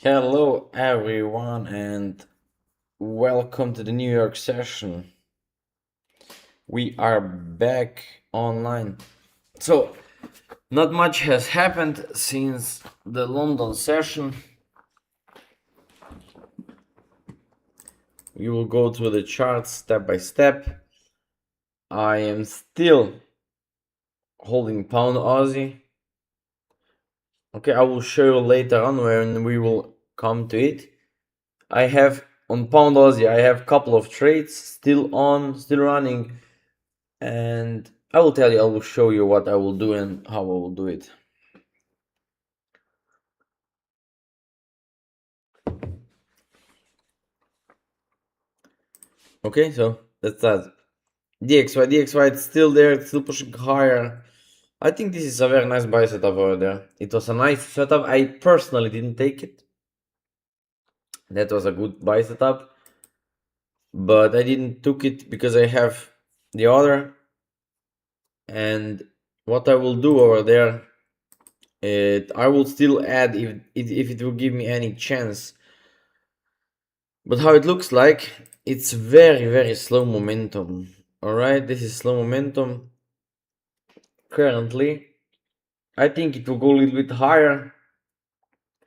Hello everyone and welcome to the New York session. We are back online. So, not much has happened since the London session. We will go through the charts step by step. I am still holding pound Aussie. Okay, I will show you later on when we will come to it. I have on pound Aussie, I have a couple of trades still running, and I will tell you, I will show you what I will do and how I will do it. Okay, so that's that. DXY, it's still there, it's still pushing higher. I think this is a very nice buy setup over there. It was a nice setup. I personally didn't take it. That was a good buy setup. But I didn't took it because I have the other. And what I will do over there, I will still add if it will give me any chance. But how it looks like, it's very slow momentum. Alright, this is slow momentum currently. I think it will go a little bit higher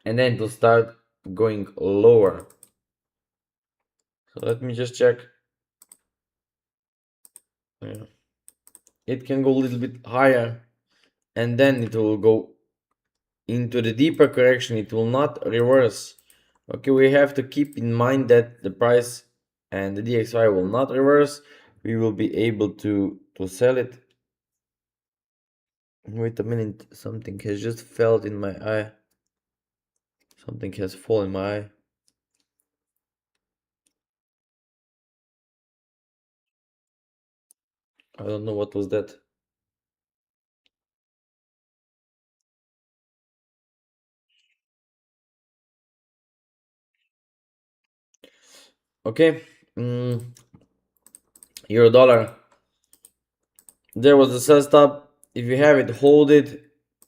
and then it will start going lower. So let me just check. Yeah. It can go a little bit higher and then it will go into the deeper correction. It will not reverse. Okay, we have to keep in mind that the price and the DXY will not reverse. We will be able to sell it. Wait a minute, something has just fell in my eye. Something has fallen in my eye. I don't know what was that. Okay, euro dollar. There was a sell stop. If you have it, hold it.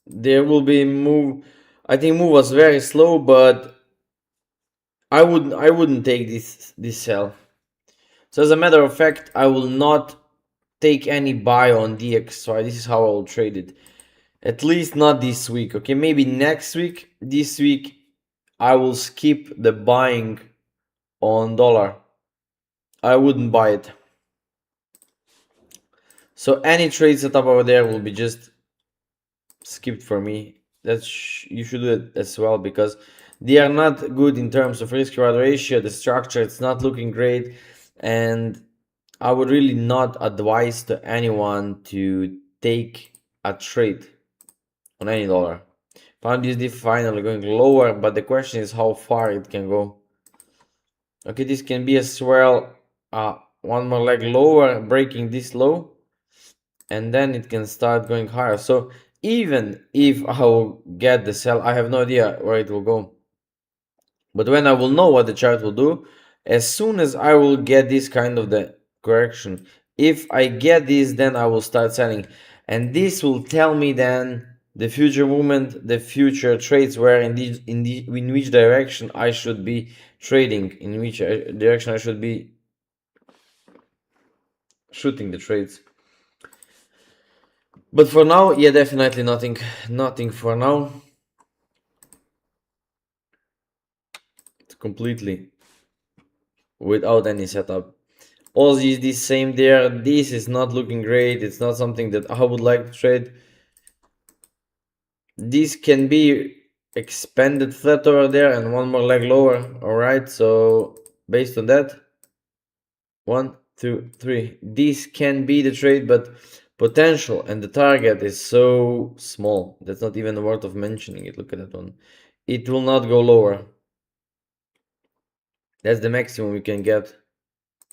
There will be move. I think move was very slow, but I wouldn't take this sell. So as a matter of fact, I will not take any buy on DXY. This is how I will trade it. At least not this week. Okay, maybe next week. This week I will skip the buying on dollar. I wouldn't buy it. So any trade setup over there will be just skipped for me. You should do it as well, because they are not good in terms of risk reward ratio. The structure, it's not looking great, and I would really not advise to anyone to take a trade on any dollar. Pound USD finally going lower, but the question is how far it can go. Okay, this can be as well one more leg lower, breaking this low, and then it can start going higher. So even if I will get the sell, I have no idea where it will go. But when I will know what the chart will do, as soon as I will get this kind of the correction, if I get this, then I will start selling, and this will tell me then the future movement, the future trades, where in which direction I should be trading, in which direction I should be shooting the trades. But for now, yeah, definitely nothing for now. It's completely without any setup. Aussie is the same there. This is not looking great. It's not something that I would like to trade. This can be expanded flat over there and one more leg lower. All right, so based on that, 1, 2, 3, this can be the trade, but potential and the target is so small that's not even worth of mentioning it. Look at that one. It will not go lower. That's the maximum we can get,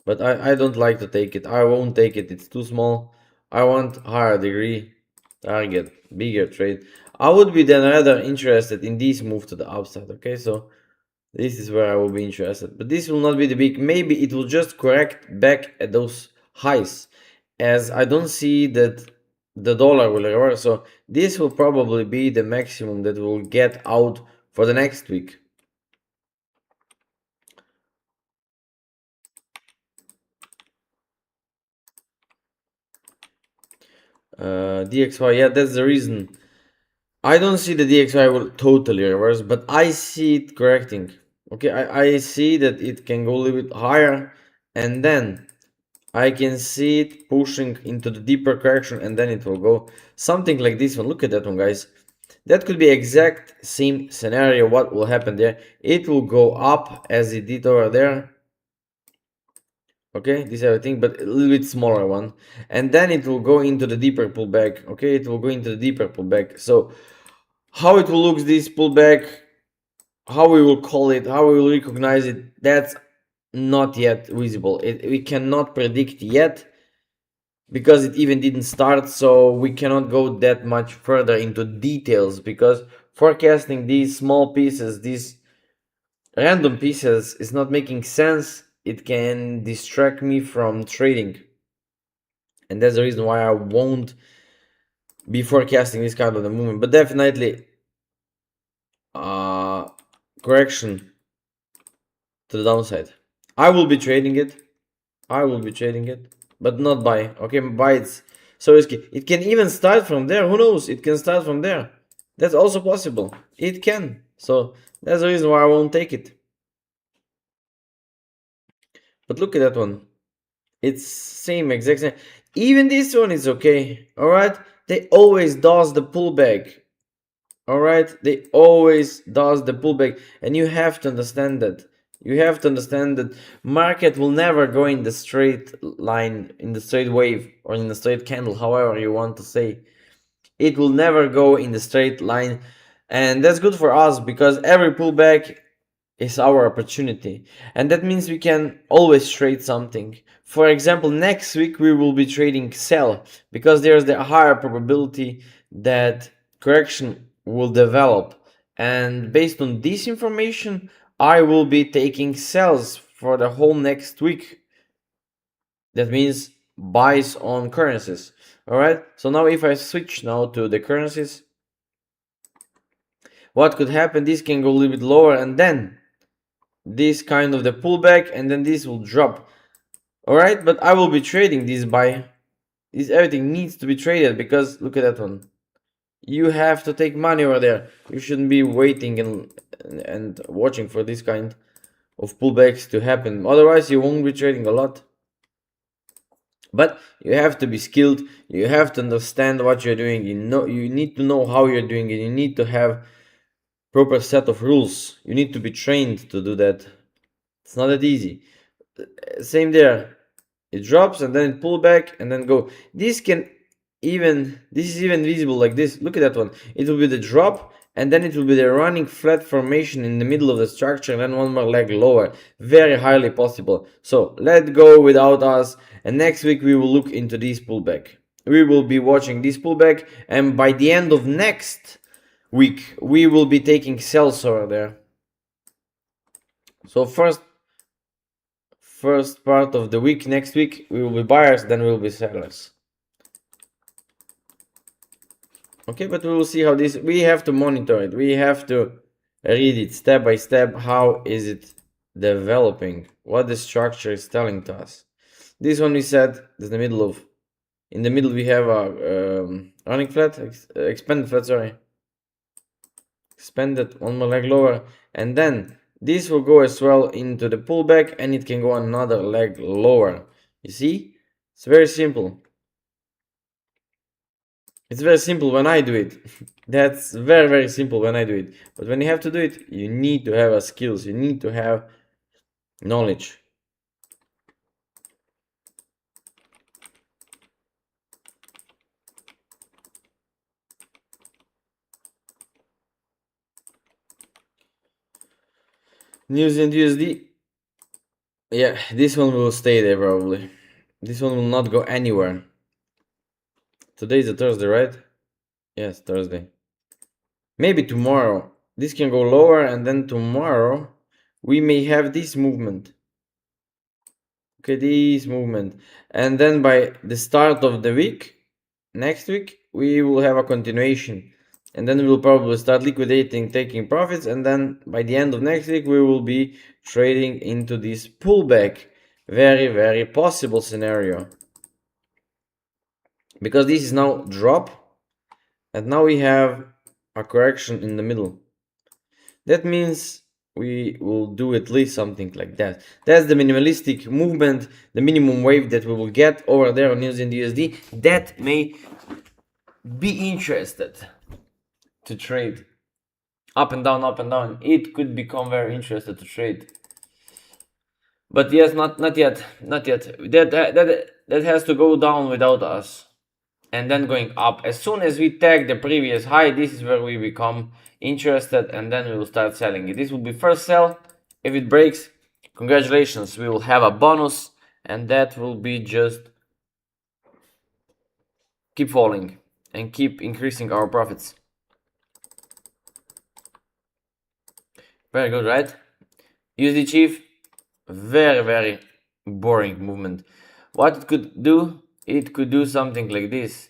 but I don't like to take it. I won't take it. It's too small. I want higher degree target, bigger trade. I would be then rather interested in this move to the upside. Okay, so this is where I will be interested, but this will not be the big. Maybe it will just correct back at those highs, as I don't see that the dollar will reverse. So this will probably be the maximum that we'll get out for the next week. DXY, yeah, that's the reason. I don't see the DXY will totally reverse, but I see it correcting. Okay, I see that it can go a little bit higher, and then I can see it pushing into the deeper correction, and then it will go something like this one. Look at that one, guys. That could be exact same scenario. What will happen there? It will go up as it did over there. Okay, this everything, but a little bit smaller one, and then it will go into the deeper pullback. Okay, it will go into the deeper pullback. So how it will look, this pullback, how we will call it, how we will recognize it, that's not yet visible. We cannot predict yet because it even didn't start, so we cannot go that much further into details, because forecasting these small pieces, these random pieces, is not making sense. It can distract me from trading, and that's the reason why I won't be forecasting this kind of the movement. But definitely correction to the downside. I will be trading it, but not buy. Okay, buy it's so risky. It can even start from there. Who knows? It can start from there. That's also possible. It can. So that's the reason why I won't take it. But look at that one. It's same exact same. Even this one is okay. All right. They always does the pullback. All right. They always does the pullback, and you have to understand that. You have to understand that market will never go in the straight line, in the straight wave, or in the straight candle, however you want to say. It will never go in the straight line, and that's good for us because every pullback is our opportunity, and that means we can always trade something. For example, next week we will be trading sell because there's the higher probability that correction will develop, and based on this information I will be taking sells for the whole next week. That means buys on currencies. All right, so now if I switch now to the currencies, what could happen? This can go a little bit lower, and then this kind of the pullback, and then this will drop. All right, but I will be trading this buy. This everything needs to be traded because look at that one. You have to take money over there. You shouldn't be waiting and watching for this kind of pullbacks to happen. Otherwise, you won't be trading a lot. But you have to be skilled. You have to understand what you're doing. You need to know how you're doing it. You need to have proper set of rules. You need to be trained to do that. It's not that easy. Same there. It drops and then it pull back and then go. This is even visible like this. Look at that one. It will be the drop, and then it will be the running flat formation in the middle of the structure, and then one more leg lower. Very highly possible. So let go without us, and next week we will look into this pullback. We will be watching this pullback, and by the end of next week we will be taking sells over there. So first part of the week, next week, we will be buyers, then we will be sellers. Okay, but we will see how this, we have to monitor it. We have to read it step by step. How is it developing? What the structure is telling to us. This one we said is the middle of, in the middle we have a running flat, expanded flat, sorry. Expanded, one more leg lower, and then this will go as well into the pullback, and it can go another leg lower. You see, it's very simple. It's very simple when I do it. That's very, very simple when I do it. But when you have to do it, you need to have skills. You need to have knowledge. New Zealand USD. Yeah, this one will stay there probably. This one will not go anywhere. Today is a Thursday, right? Yes, Thursday. Maybe tomorrow. This can go lower, and then tomorrow we may have this movement. Okay, this movement. And then by the start of the week, next week, we will have a continuation. And then we will probably start liquidating, taking profits. And then by the end of next week, we will be trading into this pullback. Very, very possible scenario. because this is now drop, and now we have a correction in the middle. That means we will do at least something like that. That's the minimalistic movement, the minimum wave that we will get over there on using the USD. That may be interested to trade up and down, up and down. It could become very interested to trade. But yes, not yet, not yet. That has to go down without us, and then going up. As soon as we tag the previous high, this is where we become interested, and then we will start selling it. This will be first sell. If it breaks, congratulations, we will have a bonus, and that will be just keep falling and keep increasing our profits. Very good, right? USD Chief, very boring movement. What it could do, it could do something like this.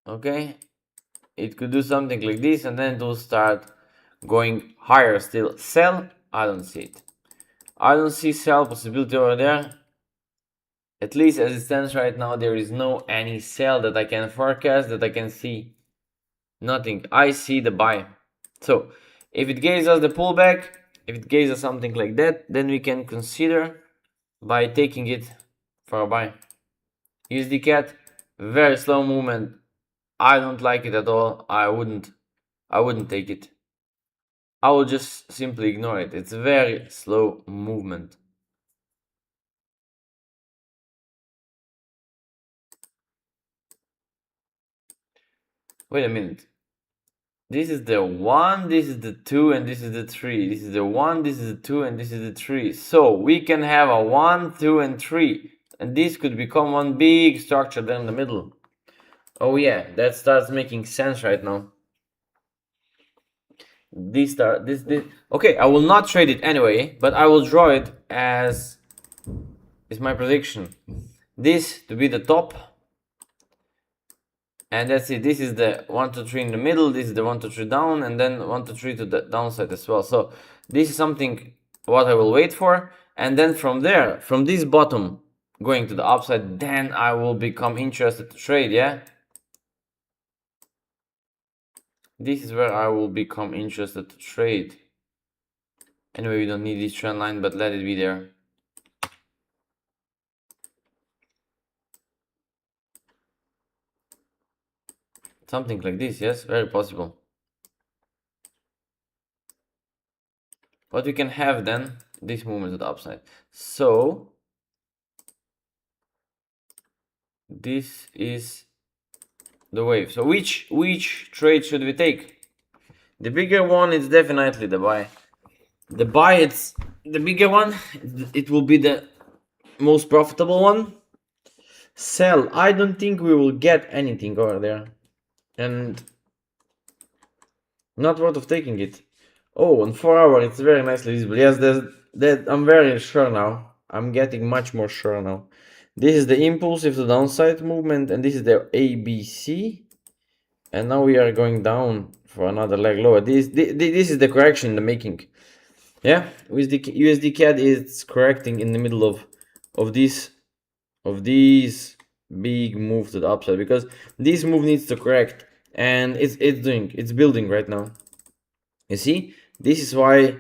Okay, it could do something like this, and then it will start going higher still. Sell, I don't see it. I don't see sell possibility over there. At least as it stands right now, there is no any sell that I can forecast, that I can see. Nothing. I see the buy. So if it gives us the pullback, if it gives us something like that, then we can consider by taking it for a buy. USD CAD, very slow movement. I don't like it at all. I wouldn't take it. I will just simply ignore it. It's a very slow movement. Wait a minute. This is the 1, this is the 2, and this is the 3. This is the 1, this is the 2, and this is the 3. So we can have a 1, 2, and 3. And this could become one big structure there in the middle. Oh yeah, that starts making sense right now. This. Okay, I will not trade it anyway, but I will draw it as is my prediction. This to be the top. And that's it. This is the 1, 2, 3 in the middle. This is the 1, 2, 3 down, and then 1, 2, 3 to the downside as well. So this is something what I will wait for, and then from there, from this bottom going to the upside, then I will become interested to trade. Yeah, this is where I will become interested to trade. Anyway, we don't need this trend line, but let it be there. Something like this, yes, very possible. But we can have then this movement to the upside. So this is the wave. So which trade should we take? The bigger one is definitely the buy. The buy, it's the bigger one. It will be the most profitable one. Sell, I don't think we will get anything over there, and not worth of taking it. Oh, on 4 hour it's very nicely visible. Yes, that I'm very sure now. I'm getting much more sure now. This is the impulsive to downside movement, and this is the ABC. And now we are going down for another leg lower. This is the correction in the making. Yeah, with the USD CAD is correcting in the middle of these big move to the upside, because this move needs to correct, and it's building right now. You see, this is why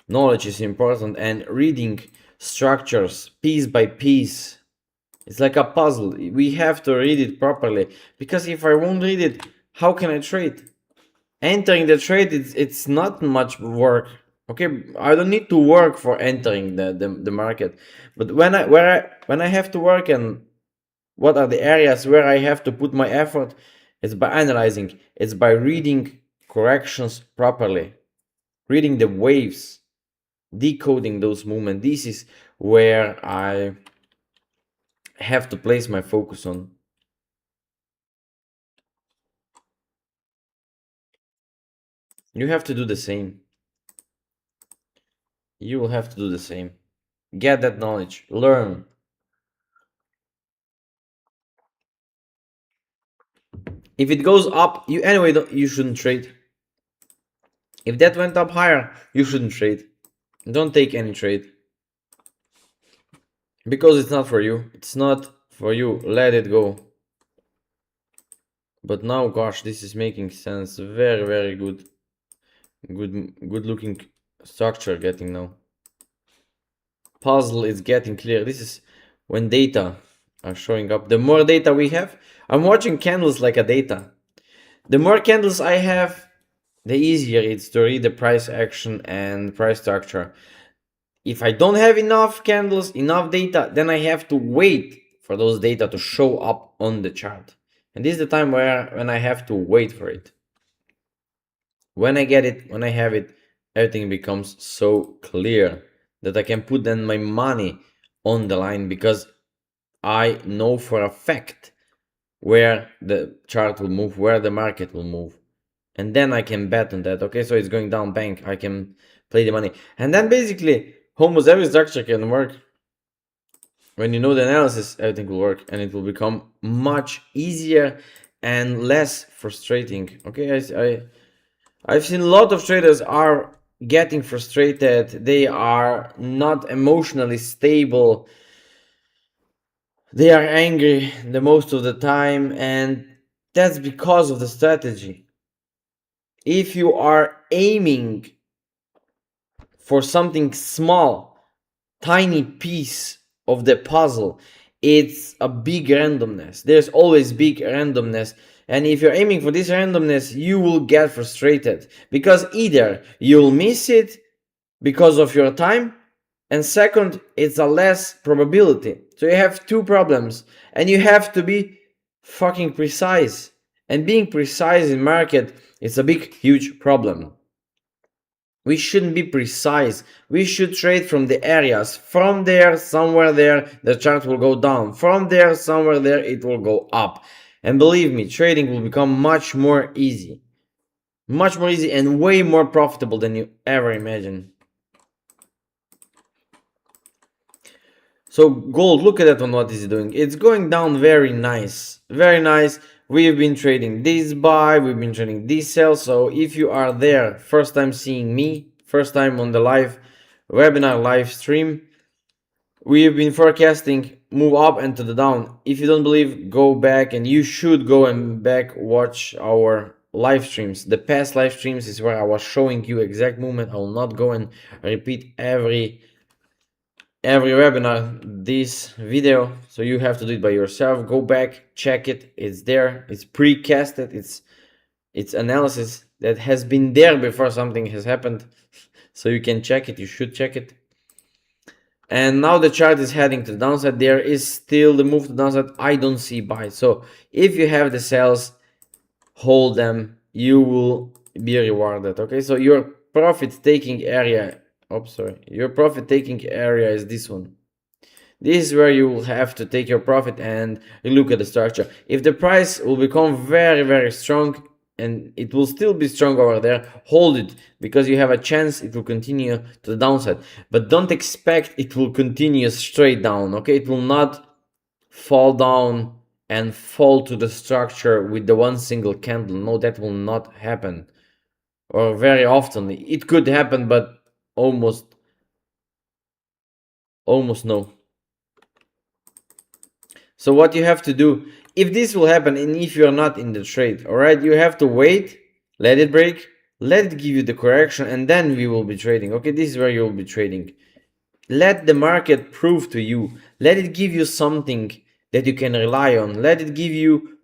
knowledge is important, and reading structures piece by piece. It's like a puzzle. We have to read it properly, because if I won't read it, how can I trade? Entering the trade, it's not much work. Okay, I don't need to work for entering the market, but when I have to work, and what are the areas where I have to put my effort, it's by analyzing, it's by reading corrections properly, reading the waves, decoding those movements. This is where I have to place my focus on. You have to do the same. You will have to do the same. Get that knowledge, learn. If it goes up, you shouldn't trade. If that went up higher, you shouldn't trade. Don't take any trade, because it's not for you. It's not for you. Let it go. But now, gosh, this is making sense. Very, very good looking structure getting now. Puzzle is getting clear. This is when data are showing up. The more data we have, I'm watching candles like a data. The more candles I have, the easier it's to read the price action and price structure. If I don't have enough candles, enough data, then I have to wait for those data to show up on the chart. And this is the time when I have to wait for it. When I get it, when I have it, everything becomes so clear that I can put then my money on the line because I know for a fact where the chart will move, where the market will move. And then I can bet on that. Okay, so it's going down, bank, I can play the money. And then basically almost every structure can work. When you know the analysis, everything will work and it will become much easier and less frustrating. Okay, I've seen a lot of traders are getting frustrated. They are not emotionally stable. They are angry the most of the time, and that's because of the strategy. If you are aiming for something small, tiny piece of the puzzle, it's a big randomness. There's always big randomness. And if you're aiming for this randomness, you will get frustrated because either you'll miss it because of your time, and second, it's a less probability. So you have two problems, and you have to be fucking precise. And being precise in market is a big, huge problem. We shouldn't be precise. We should trade from the areas. From there, somewhere there, the chart will go down. From there, somewhere there, it will go up. And believe me, trading will become much more easy. Much more easy and way more profitable than you ever imagine. So gold, look at that one, what is it doing? It's going down very nice. Very nice. We've been trading this buy, we've been trading this sell. So if you are there, first time seeing me, first time on the live webinar live stream, we've been forecasting move up and to the down. If you don't believe, go back, and you should go and back watch our live streams. The past live streams is where I was showing you exact movement. I will not go and repeat every webinar this video, so you have to do it by yourself. Go back, check it, it's there, it's pre-casted, it's analysis that has been there before something has happened, so you can check it, you should check it. And now the chart is heading to the downside. There is still the move to the downside. I don't see buy. So if you have the sales, hold them, you will be rewarded. Okay, so your profit taking area, your profit taking area is this one. This is where you will have to take your profit and look at the structure. If the price will become very, very strong, and it will still be strong over there, hold it, because you have a chance it will continue to the downside. But don't expect it will continue straight down. Okay, it will not fall down and fall to the structure with the one single candle. No, that will not happen, or very often. It could happen, but almost no. So what you have to do, if this will happen and if you're not in the trade, all right, you have to wait, let it break, let it give you the correction, and then we will be trading. Okay, this is where you will be trading. Let the market prove to you, let it give you something that you can rely on, let it give you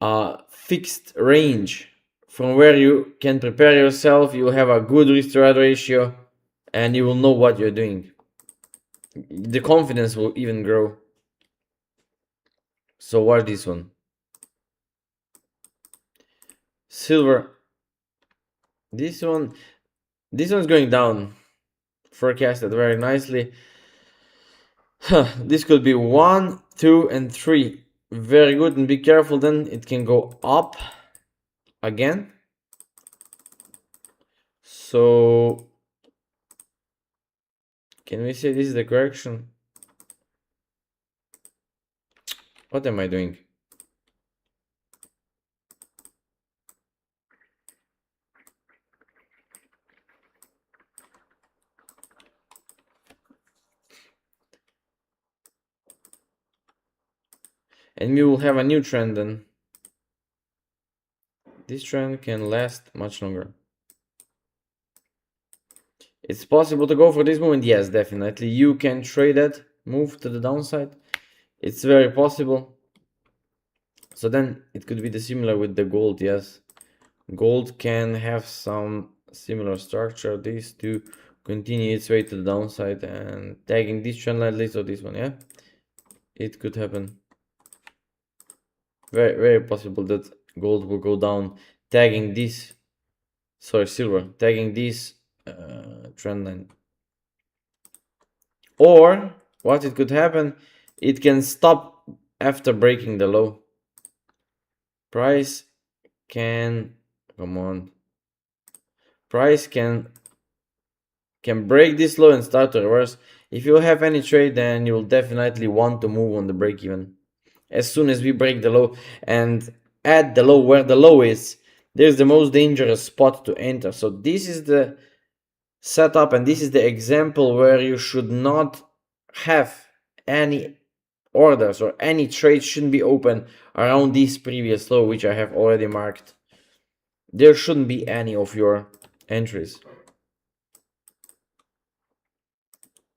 a fixed range from where you can prepare yourself. You will have a good risk to reward ratio and you will know what you're doing. The confidence will even grow. So watch this one. Silver. This one's going down. Forecasted very nicely. This could be 1, 2, and 3. Very good, and be careful, then it can go up again. So can we say this is the correction? What am I doing? And we will have a new trend then. this trend can last much longer. It's possible to go for this movement. Yes, definitely. You can trade that move to the downside. It's very possible. So then it could be the similar with the gold. Yes, gold can have some similar structure. These two continue its way to the downside and tagging this trend line at least, or this one. Yeah, it could happen. Very possible that gold will go down, tagging this. Sorry, silver tagging this trend line. Or what it could happen, it can stop after breaking the low. Price can, come on, price can break this low and start to reverse. If you have any trade, then you'll definitely want to move on the break even. As soon as we break the low and at the low where the low is, there's the most dangerous spot to enter. So this is the setup and this is the example where you should not have any orders or any trade shouldn't be open around this previous low, which I have already marked. There shouldn't be any of your entries.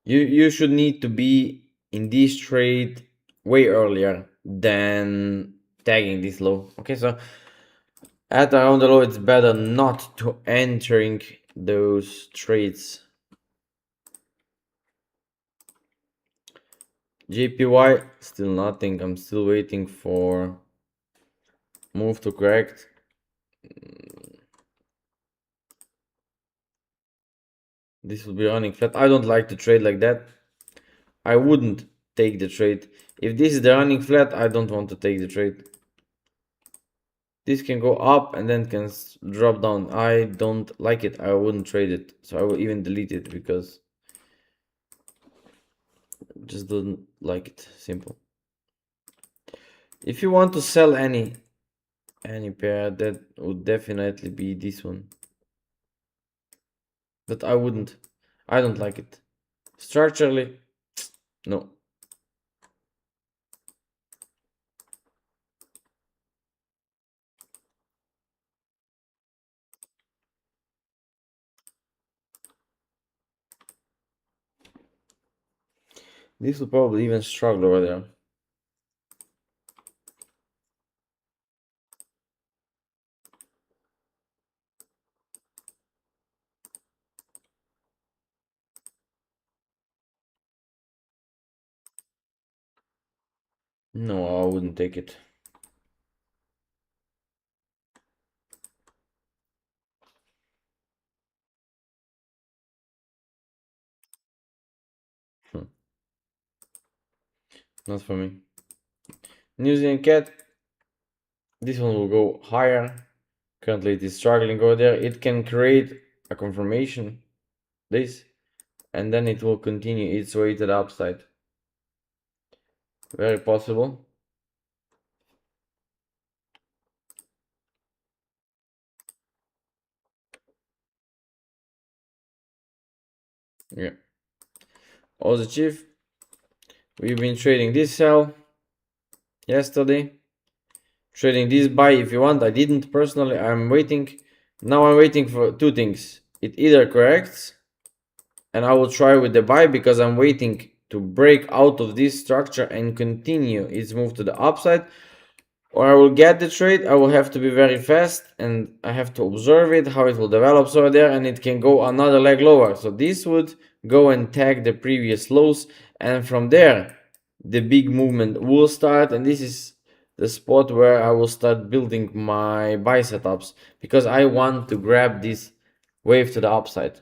You should need to be in this trade way earlier than tagging this low. Okay, so at around the low, it's better not to entering those trades. JPY, still nothing. I'm still waiting for move to correct. This will be running flat. I don't like to trade like that. I wouldn't take the trade. If this is the running flat, I don't want to take the trade. This can go up and then can drop down. I don't like it. I wouldn't trade it. So I will even delete it because I just don't like it. Simple. If you want to sell any pair, that would definitely be this one. But I wouldn't. I don't like it. Structurally, no. This will probably even struggle over there. No, I wouldn't take it. Not for me. New Zealand cat. This one will go higher. Currently it is struggling over there. It can create a confirmation. This. And then it will continue its way to the upside. Very possible. Yeah. Aussie Chief. We've been trading this sell yesterday. Trading this buy if you want. I didn't personally. I'm waiting. Now I'm waiting for two things. It either corrects and I will try with the buy because I'm waiting to break out of this structure and continue its move to the upside, or I will get the trade. I will have to be very fast and I have to observe it, how it will develop over there, and it can go another leg lower. So this would go and tag the previous lows, and from there the big movement will start, and this is the spot where I will start building my buy setups because I want to grab this wave to the upside.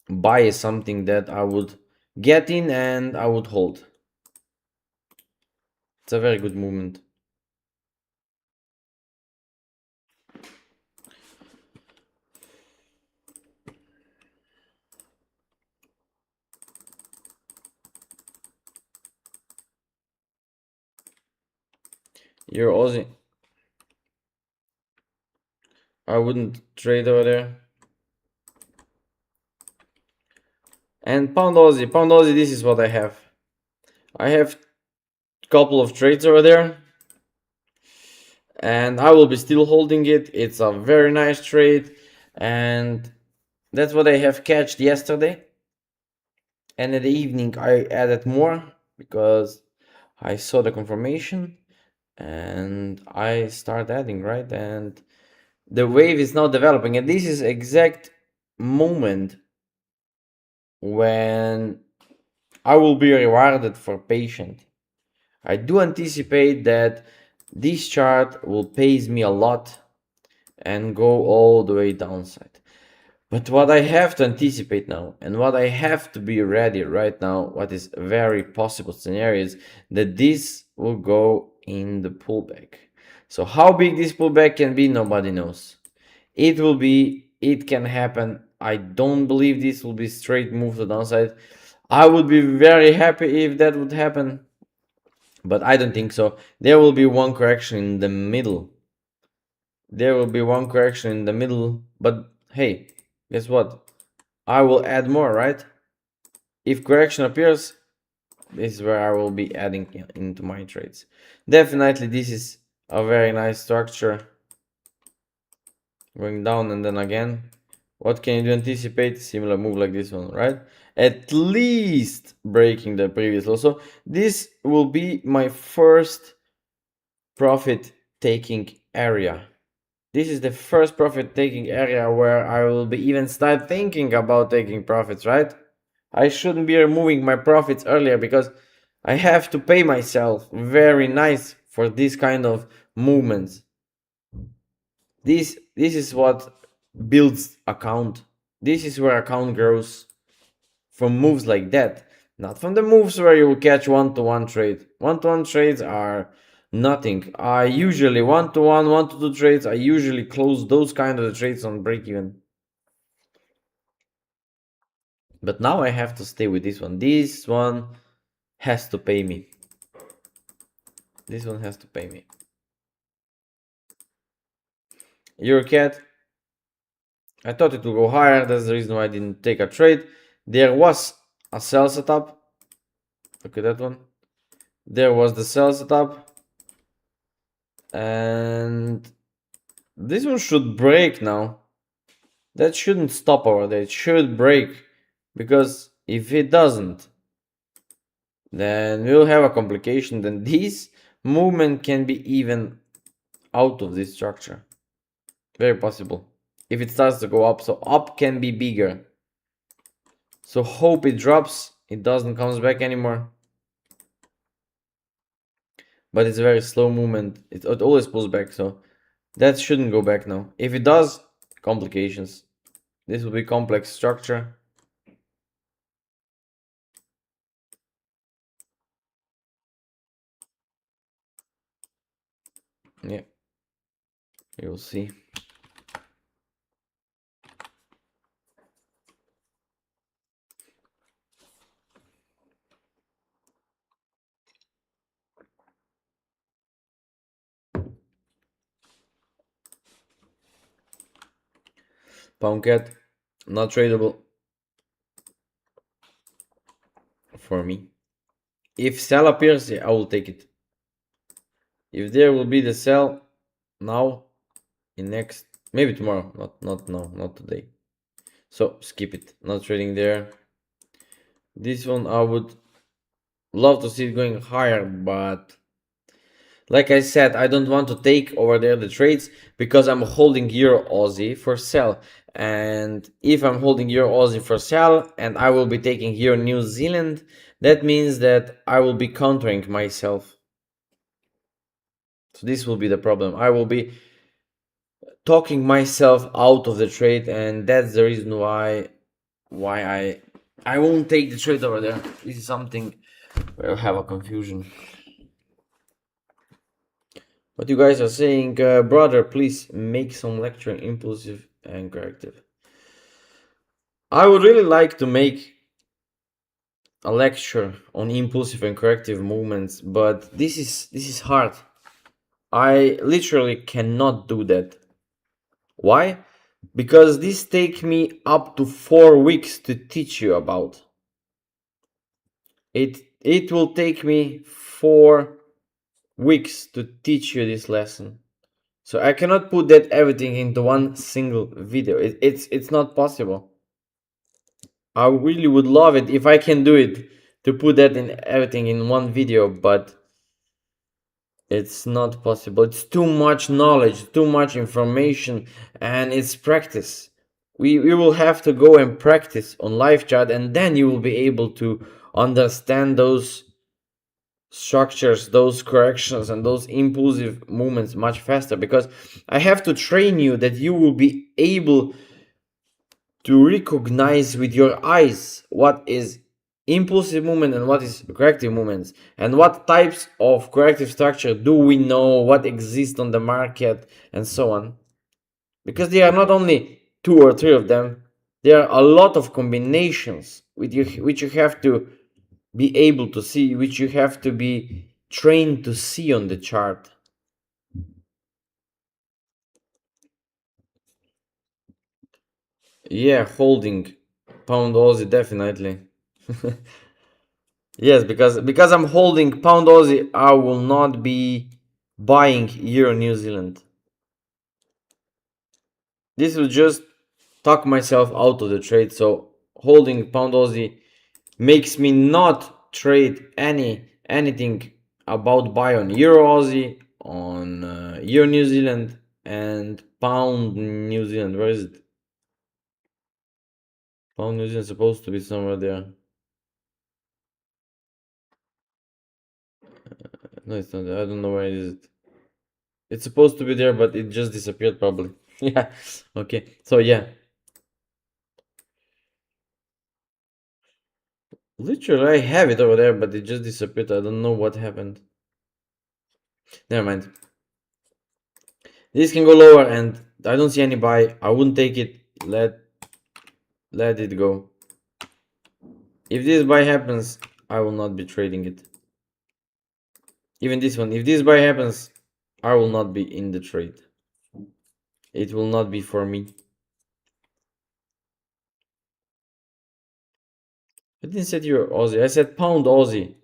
Buy is something that I would get in and I would hold. It's a very good movement. You're Aussie. I wouldn't trade over there. And pound Aussie, this is what I have. I have a couple of trades over there. and I will be still holding it. It's a very nice trade, and that's what I have catched yesterday. And in the evening I added more because I saw the confirmation and I start adding, right? And the wave is now developing, and this is exact moment when I will be rewarded for patience. I do anticipate that this chart will pays me a lot and go all the way downside. But what I have to anticipate now, and what I have to be ready right now, what is a very possible scenario, is that this will go in the pullback. So how big this pullback can be, nobody knows. It can happen. I don't believe this will be straight move to the downside. I would be very happy if that would happen, but I don't think so. There will be one correction in the middle. But hey, guess what? I will add more, right? If correction appears, this is where I will be adding into my trades. Definitely, this is a very nice structure. Going down and then again. What can you do? Anticipate similar move like this one, right? At least breaking the previous low. So this will be my first profit taking area. This is the first profit taking area where I will be even start thinking about taking profits, right? I shouldn't be removing my profits earlier because I have to pay myself very nice for this kind of movements. This is what builds account. This is where account grows, from moves like that, not from the moves where you will catch one-to-one trade. One-to-one trades are nothing. I usually one-to-one, one-to-two trades, I usually close those kind of trades on break even. But now I have to stay with this one. This one has to pay me. This one has to pay me. EURUSD, I thought it would go higher. That's the reason why I didn't take a trade. There was a sell setup. Look at that one. There was the sell setup. And this one should break now. That shouldn't stop over there. It should break. Because if it doesn't, then we'll have a complication. Then this movement can be even out of this structure. Very possible. If it starts to go up. So up can be bigger. So hope it drops. It doesn't comes back anymore. But it's a very slow movement. It always pulls back. So that shouldn't go back now. If it does, complications. This will be complex structure. Yeah. You'll see. Pound cat, not tradable for me. If sell appears, yeah, I will take it. If there will be the sell now, in next, maybe tomorrow, not now, not today. So skip it, not trading there. This one I would love to see it going higher, but like I said, I don't want to take over there the trades because I'm holding Euro Aussie for sell. And if I'm holding Euro Aussie for sell and I will be taking Euro New Zealand, that means that I will be countering myself. So this will be the problem. I will be talking myself out of the trade, and that's the reason why I won't take the trade over there. This is something where I have a confusion. What you guys are saying, brother, please make some lecture impulsive and corrective. I would really like to make a lecture on impulsive and corrective movements, but this is hard. I literally cannot do that. Why? Because this takes me up to 4 weeks to teach you about. It will take me 4 weeks to teach you this lesson. So I cannot put that everything into one single video. It's not possible. I really would love it if I can do it, to put that in everything in one video, but it's not possible. It's too much knowledge, too much information, and it's practice. We will have to go and practice on live chat, and then you will be able to understand those structures, those corrections, and those impulsive movements much faster, because I have to train you that you will be able to recognize with your eyes what is impulsive movement and what is corrective movements, and what types of corrective structure do we know, what exists on the market, and so on. Because there are not only 2 or 3 of them, there are a lot of combinations which you have to be able to see, which you have to be trained to see on the chart. Yeah, holding pound Aussie, definitely. Yes, because I'm holding pound Aussie, I will not be buying Euro New Zealand. This will just talk myself out of the trade. So holding pound Aussie makes me not trade anything about buy on Euro Aussie, on Euro New Zealand, and pound New Zealand. Where is it? Pound New Zealand is supposed to be somewhere there. No, it's not there. I don't know where it is. It's supposed to be there, but it just disappeared probably. Yeah. Okay. So yeah. Literally, I have it over there, but it just disappeared. I don't know what happened. Never mind. This can go lower, and I don't see any buy. I wouldn't take it. Let it go. If this buy happens, I will not be trading it. Even this one. If this buy happens, I will not be in the trade. It will not be for me. I didn't say Euro Aussie. I said pound Aussie.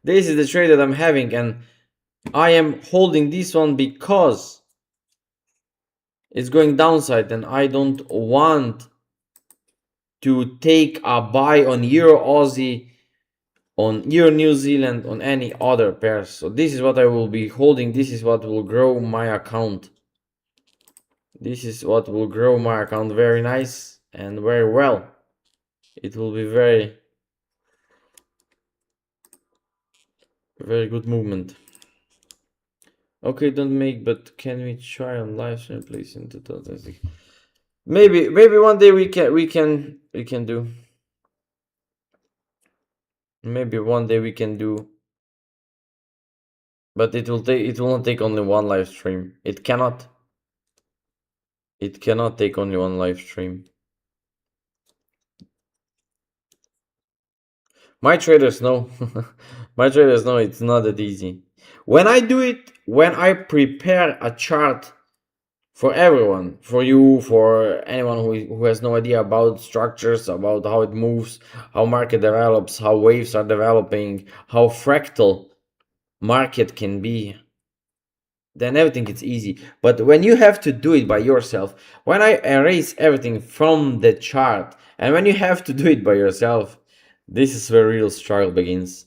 This is the trade that I'm having, and I am holding this one because it's going downside, and I don't want to take a buy on Euro Aussie, on Euro New Zealand, on any other pairs. So this is what I will be holding. This is what will grow my account. This is what will grow my account very nice and very well. It will be very good movement. Okay, don't make, but can we try on live stream, please, in 2006? Maybe one day we can do. Maybe one day we can do. But it will not take only one live stream. It cannot take only one live stream. My traders know. My traders know it's not that easy. When I do it, when I prepare a chart for everyone, for you, for anyone who has no idea about structures, about how it moves, how market develops, how waves are developing, how fractal market can be, then everything is easy. But when you have to do it by yourself, when I erase everything from the chart, and when you have to do it by yourself, this is where real struggle begins.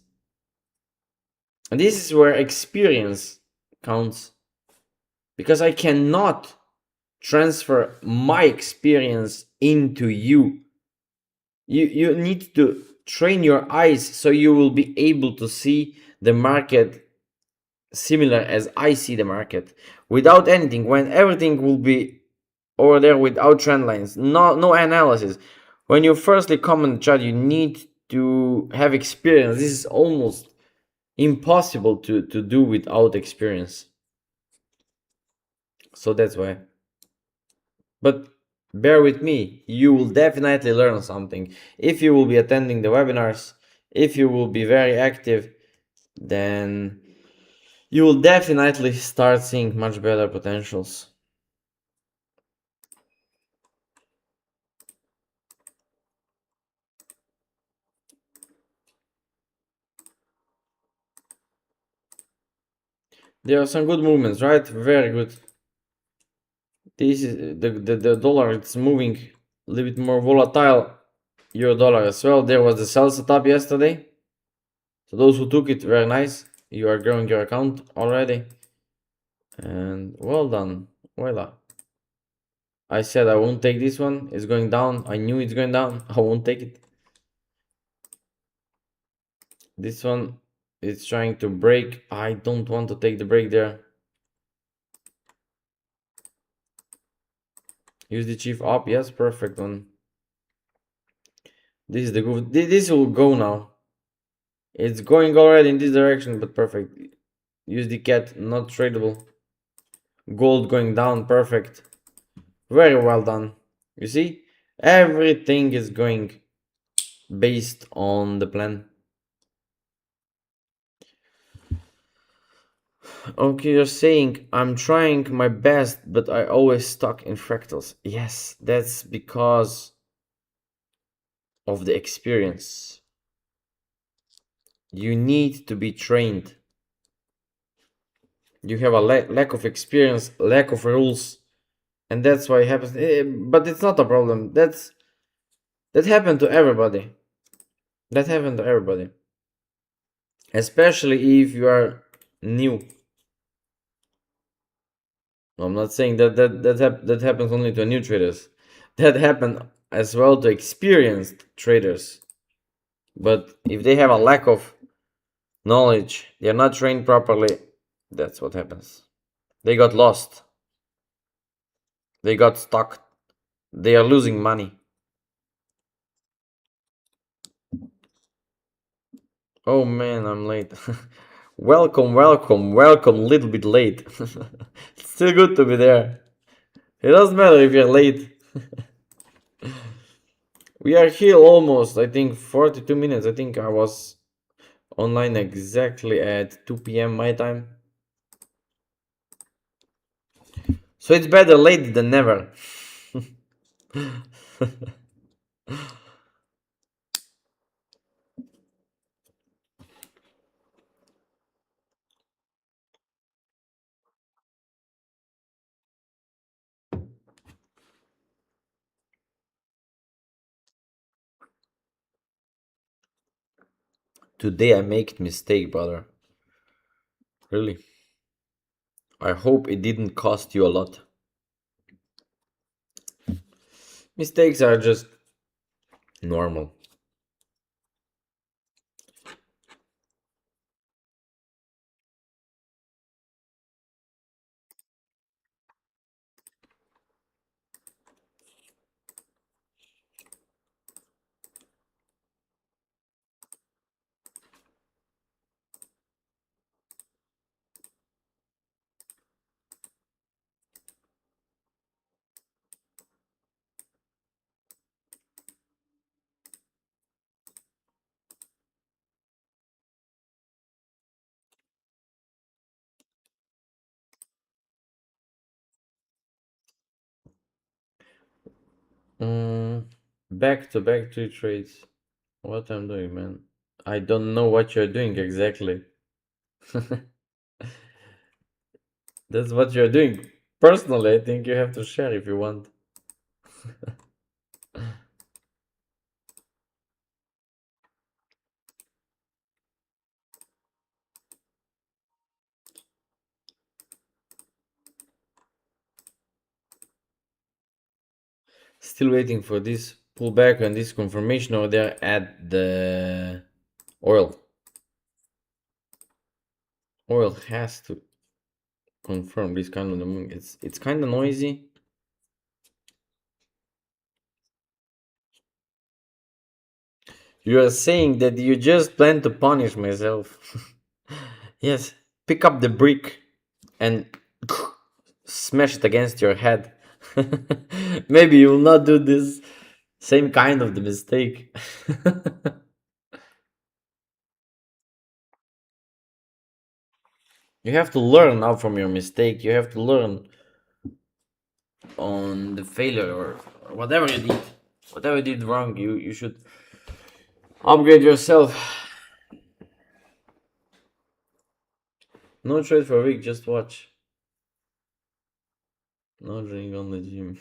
And this is where experience counts, because I cannot transfer my experience into you. You need to train your eyes so you will be able to see the market similar as I see the market, without anything, when everything will be over there without trend lines, no analysis. When you firstly comment the chart, you need to have experience. This is almost impossible to do without experience. So that's why. But bear with me, you will definitely learn something. If you will be attending the webinars, if you will be very active, then you will definitely start seeing much better potentials. There are some good movements, right? Very good. This is the dollar. It's moving a little bit more volatile. Euro dollar as well. There was the sell setup yesterday. So those who took it, very nice. You are growing your account already. And well done. Voila. I said I won't take this one. It's going down. I knew it's going down. I won't take it. This one is trying to break. I don't want to take the break there. Use the chief up. Yes, perfect one. This is the good. This will go now. It's going already in this direction, but perfect. Use the cat, not tradable. Gold going down, perfect. Very well done. You see, everything is going based on the plan. Okay, you're saying I'm trying my best, but I always stuck in fractals. Yes, that's because of the experience. You need to be trained. You have a lack of experience, lack of rules, and that's why it happens. But it's not a problem. That happened to everybody. That happened to everybody. Especially if you are new. I'm not saying that happens only to new traders. That happened as well to experienced traders. But if they have a lack of knowledge, they're not trained properly, that's what happens. They got lost. They got stuck. They are losing money. Oh man, I'm late. Welcome, welcome, welcome. Little bit late. It's still good to be there. It doesn't matter if you're late. We are here almost, I think, 42 minutes. I think I was online exactly at 2 p.m. my time. So it's better late than never. Today I make mistake, brother. Really. I hope it didn't cost you a lot. Mistakes are just normal. Back to back 2 trades. What I'm doing, man? I don't know what you're doing exactly. That's what you're doing. Personally, I think you have to share if you want. Still waiting for this pullback and this confirmation over there at the oil. Oil has to confirm this kind of the moon. It's kind of noisy. You are saying that you just plan to punish myself. Yes, pick up the brick and smash it against your head. Maybe you will not do this same kind of the mistake. You have to learn now from your mistake. You have to learn on the failure or whatever you did. Whatever you did wrong, you should upgrade yourself. No trade for a week, just watch. No drink on the gym.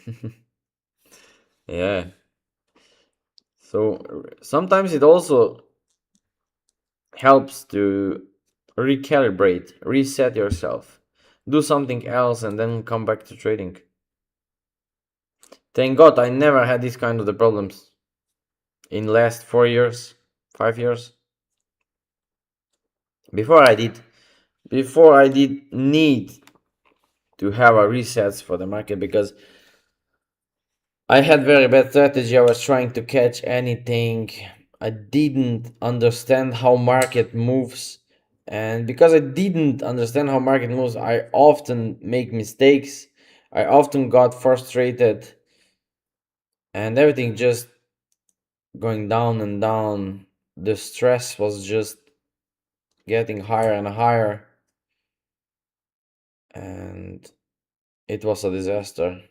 Yeah. So sometimes it also helps to recalibrate, reset yourself, do something else, and then come back to trading. Thank God I never had this kind of the problems in last 4 years, 5 years. Before I did need to have a resets for the market because I had very bad strategy. I was trying to catch anything. I didn't understand how market moves. And because I didn't understand how market moves, I often make mistakes. I often got frustrated and everything just going down and down. The stress was just getting higher and higher. And it was a disaster.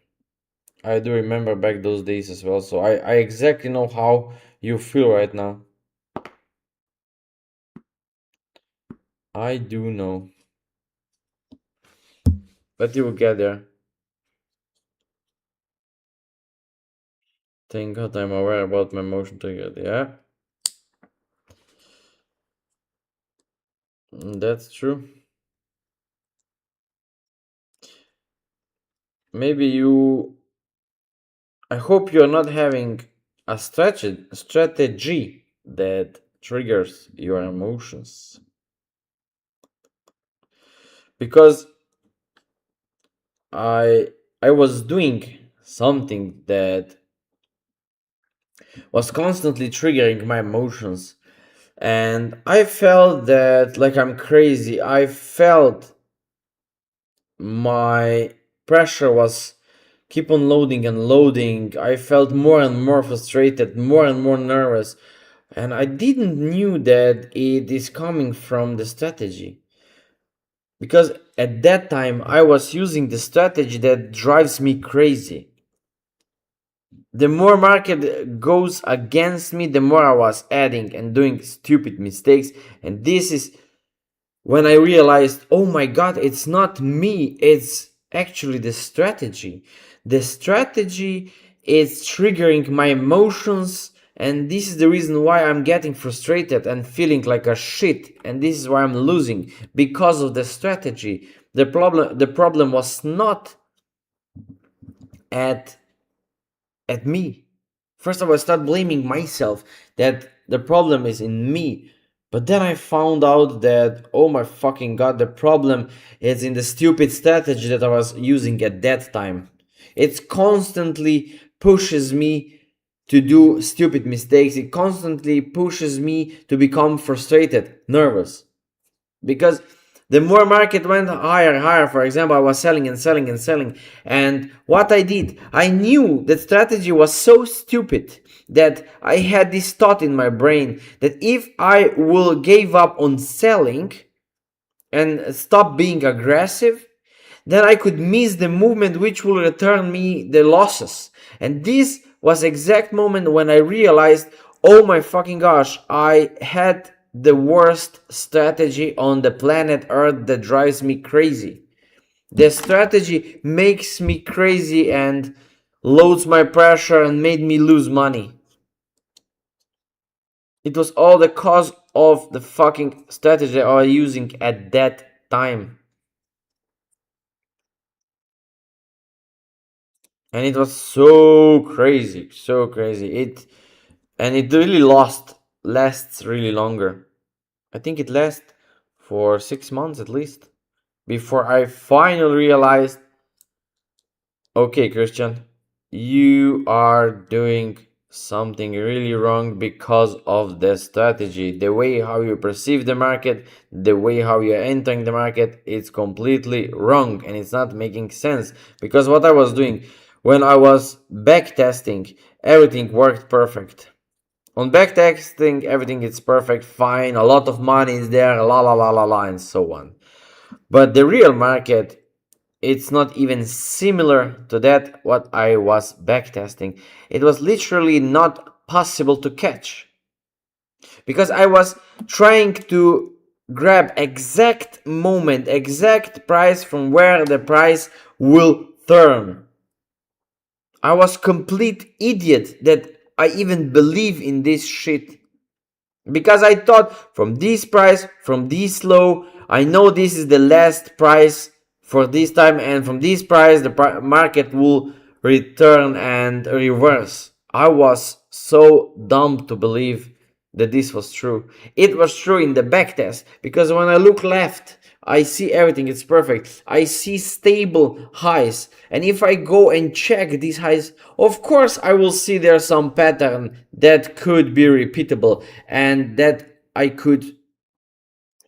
I do remember back those days as well. So I exactly know how you feel right now. I do know. But you will get there. Thank God I'm aware about my motion trigger. Yeah. That's true. Maybe you... I hope you're not having a strategy that triggers your emotions. Because I was doing something that was constantly triggering my emotions. And I felt that like I'm crazy. I felt my pressure was keep on loading and loading. I felt more and more frustrated, more and more nervous. And I didn't knew that it is coming from the strategy. Because at that time I was using the strategy that drives me crazy. The more market goes against me, the more I was adding and doing stupid mistakes. And this is when I realized, oh my God, it's not me, it's actually the strategy. The strategy is triggering my emotions, and this is the reason why I'm getting frustrated and feeling like a shit, and this is why I'm losing because of the strategy. The problem was not at me. First of all, I start blaming myself that the problem is in me. But then I found out that, oh my fucking God, the problem is in the stupid strategy that I was using at that time. It constantly pushes me to do stupid mistakes. It constantly pushes me to become frustrated, nervous. Because the more market went higher and higher, for example, I was selling and selling and selling. And what I did, I knew that strategy was so stupid that I had this thought in my brain that if I will give up on selling and stop being aggressive, then I could miss the movement which will return me the losses. And this was exact moment when I realized, oh my fucking gosh, I had the worst strategy on the planet Earth that drives me crazy. The strategy makes me crazy and loads my pressure and made me lose money. It was all the cause of the fucking strategy I was using at that time. And it was so crazy, so crazy. It really lasts really longer. I think it lasts for 6 months at least before I finally realized, okay, Christian, you are doing something really wrong because of the strategy. The way how you perceive the market, the way how you're entering the market, it's completely wrong and it's not making sense. Because what I was doing when I was backtesting, everything worked perfect. On backtesting, everything is perfect, fine, a lot of money is there, la la la la la, and so on. But the real market, it's not even similar to that what I was backtesting. It was literally not possible to catch because I was trying to grab exact moment, exact price from where the price will term. I was complete idiot that I even believe in this shit. Because I thought from this price, from this low, I know this is the last price for this time, and from this price the market will return and reverse. I was so dumb to believe that this was true. It was true in the backtest, because when I look left, I see everything, it's perfect. I see stable highs, and if I go and check these highs, of course I will see there's some pattern that could be repeatable, and that I could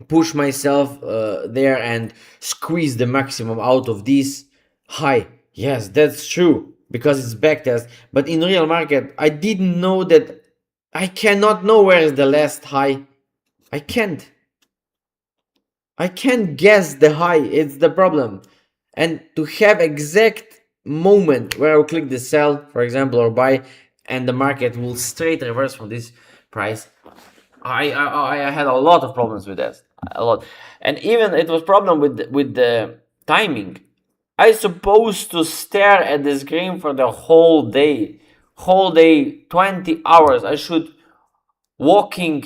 push myself there and squeeze the maximum out of this high. Yes, that's true, because it's backtest. But in real market, I didn't know that. I cannot know where is the last high. I can't. I can't guess the high. It's the problem. And to have exact moment where I'll click the sell, for example, or buy, and the market will straight reverse from this price, I had a lot of problems with that, a lot, and even it was problem with the timing. I supposed to stare at the screen for the whole day, 20 hours. I should walking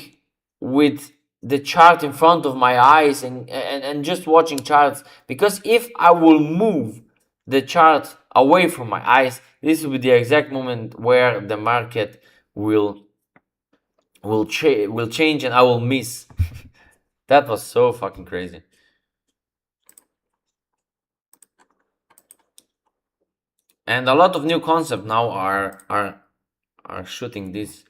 with the chart in front of my eyes, and just watching charts, because if I will move the chart away from my eyes, this will be the exact moment where the market will change and I will miss. That was so fucking crazy. And a lot of new concepts now are shooting this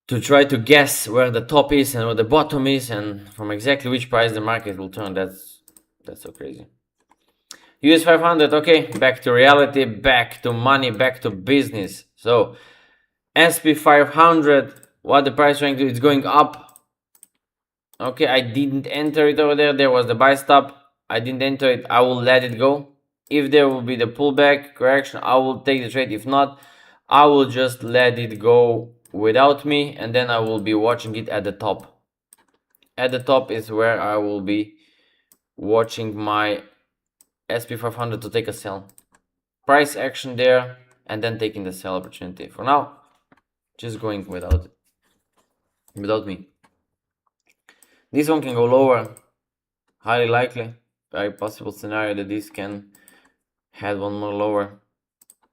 to try to guess where the top is and where the bottom is, and from exactly which price the market will turn. That's so crazy. US 500, okay, back to reality, back to money, back to business. So SP 500, what the price rank, it's going up. Okay, I didn't enter it over there. There was the buy stop. I didn't enter it. I will let it go. If there will be the pullback correction, I will take the trade. If not, I will just let it go without me, and then I will be watching it at the top. At the top is where I will be watching my SP 500 to take a sell. Price action there, and then taking the sell opportunity. For now, just going without me. This one can go lower, highly likely. Very possible scenario that this can head one more lower.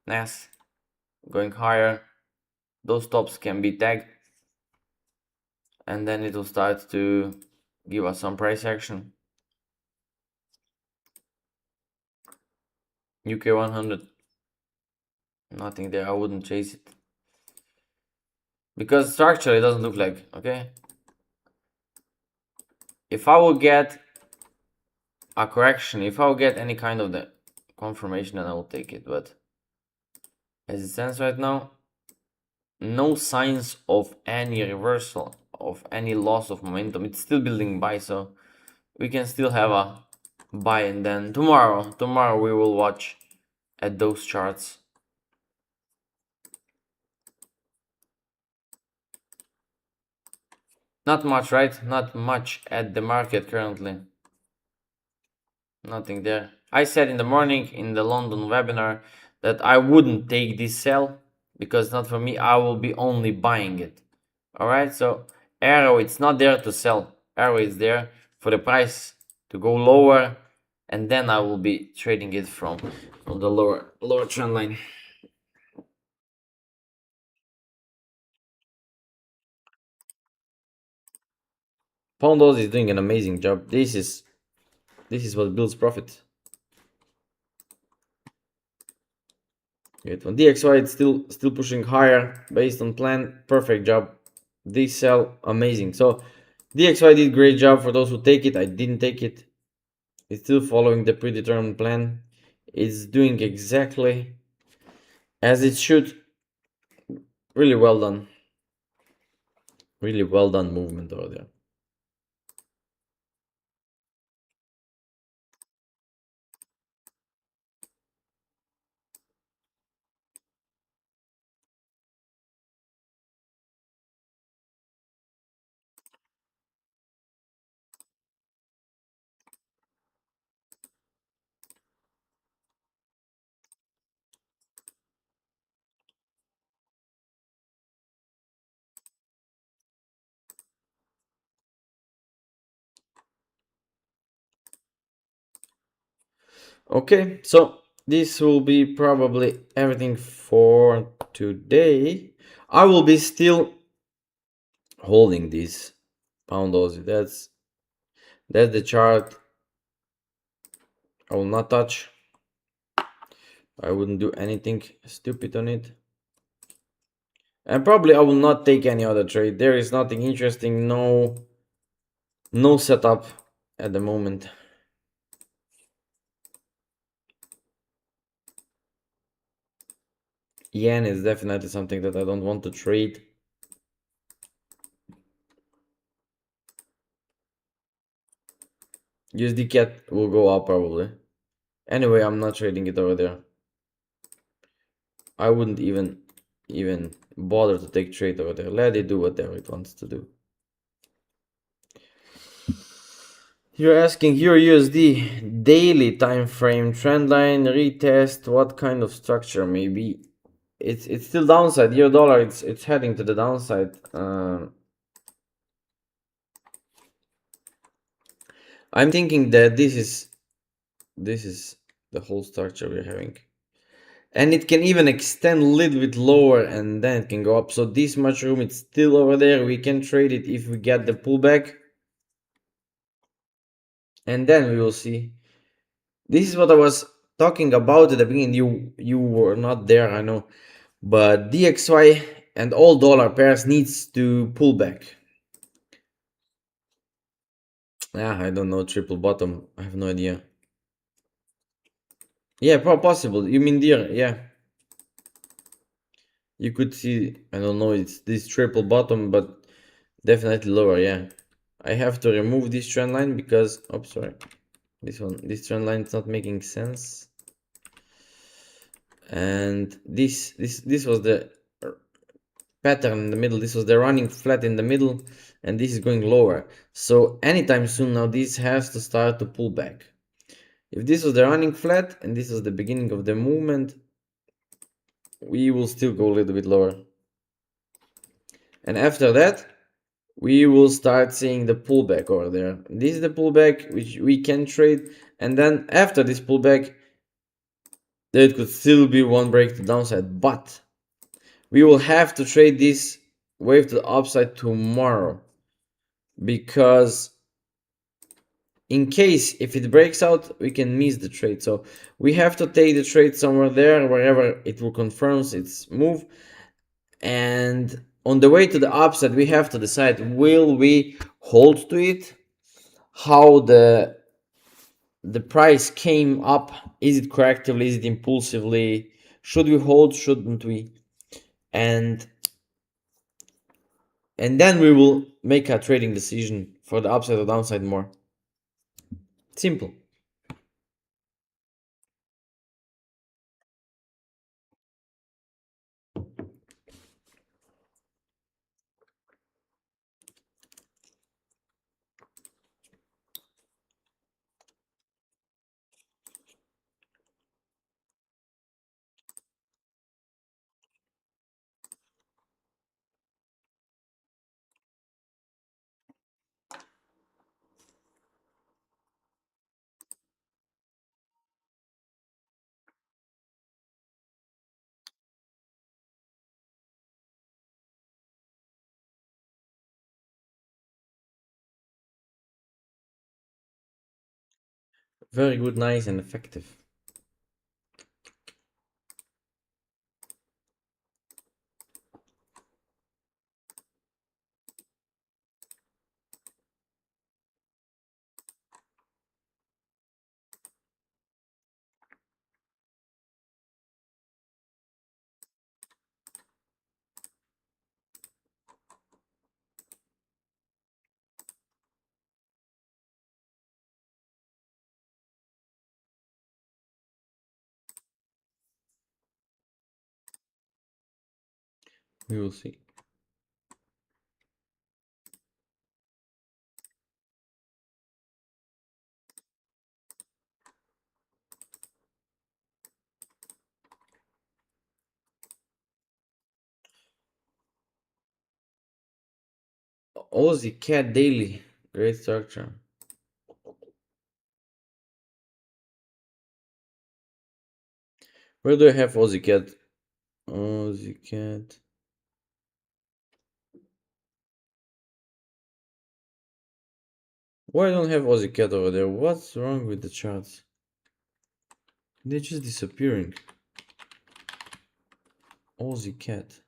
NAS going higher. Those tops can be tagged, and then it will start to give us some price action. UK 100, nothing there. I wouldn't chase it, because structurally it doesn't look like, okay. If I will get a correction, if I will get any kind of the confirmation, then I will take it. But as it stands right now, no signs of any reversal, of any loss of momentum. It's still building buy, so we can still have a buy, and then tomorrow we will watch at those charts. Not much, right? Not much at the market currently. Nothing there. I said in the morning in the London webinar that I wouldn't take this sell, because not for me. I will be only buying it. All right, so arrow, it's not there to sell. Arrow is there for the price to go lower, and then I will be trading it from the lower trend line. Pound Oz is doing an amazing job. This is what builds profit. Great one. DXY, it's still pushing higher based on plan. Perfect job. This sell, amazing. So DXY did great job. For those who take it, I didn't take it. It's still following the predetermined plan. It's doing exactly as it should. Really well done. Really well done movement over there. Okay, so this will be probably everything for today. I will be still holding this pound Aussie. That's the chart I will not touch. I wouldn't do anything stupid on it. And probably I will not take any other trade. There is nothing interesting, no setup at the moment. Yen is definitely something that I don't want to trade. USD cat will go up probably. Anyway, I'm not trading it over there. I wouldn't even bother to take trade over there. Let it do whatever it wants to do. You're asking EURUSD daily time frame trend line retest. What kind of structure? Maybe it's still downside. Euro dollar it's heading to the downside. I'm thinking that this is the whole structure we're having, and it can even extend a little bit lower and then it can go up. So this much room, it's still over there. We can trade it if we get the pullback, and then we will see. This is what I was talking about at the beginning. You were not there, I know, but DXY and all dollar pairs needs to pull back. I don't know, triple bottom, I have no idea. Yeah, possible. You mean there? Yeah, you could see, I don't know, it's this triple bottom, but definitely lower. Yeah, I have to remove this trend line because, oh sorry, this trend line is not making sense. And this was the pattern in the middle. This was the running flat in the middle, and this is going lower. So anytime soon now this has to start to pull back. If this was the running flat and this was the beginning of the movement, we will still go a little bit lower. And after that, we will start seeing the pullback over there. This is the pullback which we can trade. And then after this pullback, there could still be one break to the downside. But we will have to trade this wave to the upside tomorrow, because in case if it breaks out, we can miss the trade. So we have to take the trade somewhere there, wherever it will confirm its move. And on the way to the upside, we have to decide, will we hold to it? How the price came up, is it correctively, is it impulsively, should we hold, shouldn't we? And then we will make a trading decision for the upside or downside more. Simple. Very good, nice, and effective. We will see. Aussie cat daily, great structure. Where do I have Aussie Cat? Aussie Cat. Why I don't have Aussie Cat over there? What's wrong with the charts? They're just disappearing. Aussie Cat.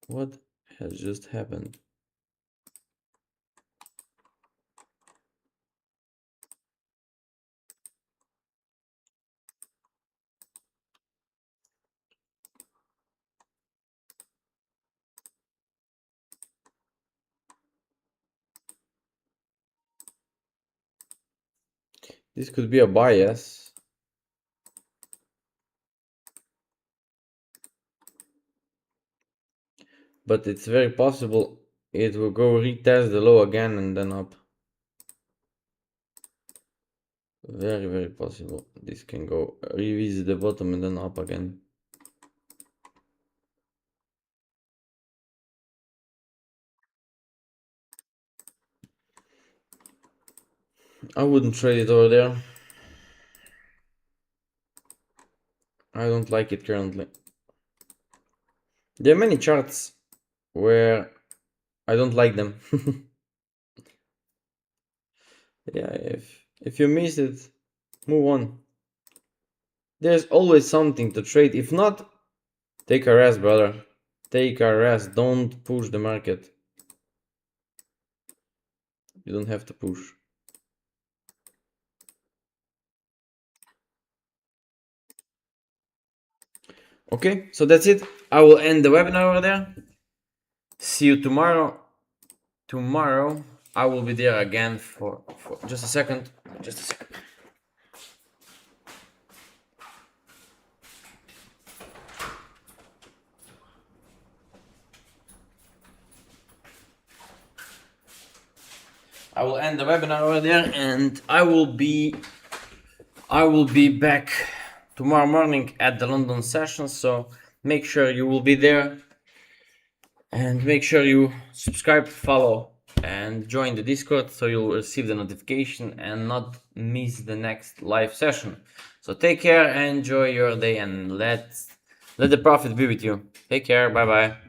What has just happened? This could be a bias. But it's very possible it will go retest the low again and then up. Very, very possible. This can go revisit the bottom and then up again. I wouldn't trade it over there. I don't like it currently. There are many charts where I don't like them. Yeah, if you miss it, move on. There's always something to trade. If not, take a rest, brother. Take a rest. Don't push the market. You don't have to push. Okay, so that's it. I will end the webinar over there. See you tomorrow. Tomorrow I will be there again for just a second. Just a second. I will end the webinar over there, and I will be back tomorrow morning at the London session. So make sure you will be there, and make sure you subscribe, follow, and join the Discord so you'll receive the notification and not miss the next live session. So take care, enjoy your day, and let the profit be with you. Take care. Bye bye.